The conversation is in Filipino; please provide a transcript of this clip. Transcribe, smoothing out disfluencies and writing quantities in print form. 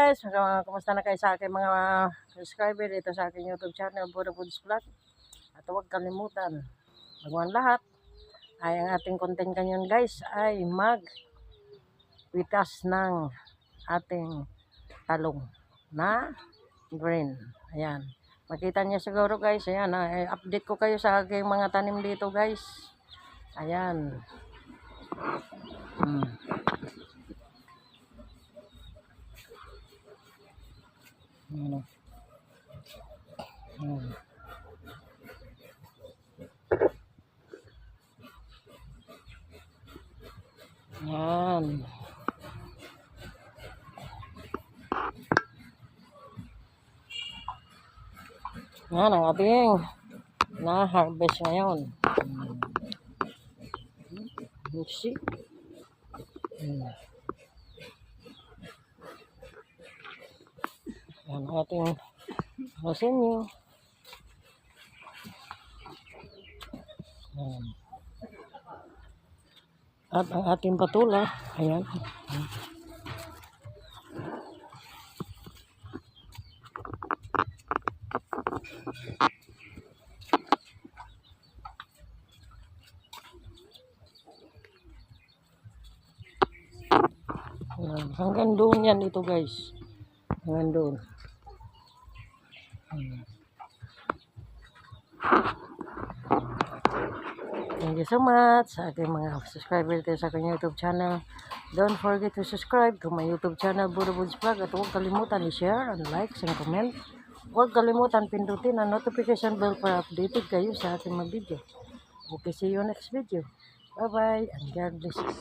guys, kumusta na kayo sa aking mga subscriber dito sa aking YouTube channel, Buddha Foods Vlog. At huwag kalimutan, bago ang lahat, ay ang ating content kanyon guys ay magpitas ng ating talong na green. Ayan. Makita niyo siguro guys, ayan, update ko kayo sa aking mga tanim dito guys. Ayan. Ayan. Yan. Yan ang ating na-harvest ngayon. See? Yan ang ating rasenyo. At ang ating patula, ayan. Hanggang doon yan ito guys. Hanggang doon. Thank you so much sa aking mga subscriber sa aking YouTube channel. Don't forget to subscribe to my YouTube channel, Buddha Foods Vlog. At huwag kalimutan i-share and like and comment. Huwag kalimutan pindutin ang notification bell para updated kayo sa ating mga video. Okay, see you next video. Bye-bye and God bless you.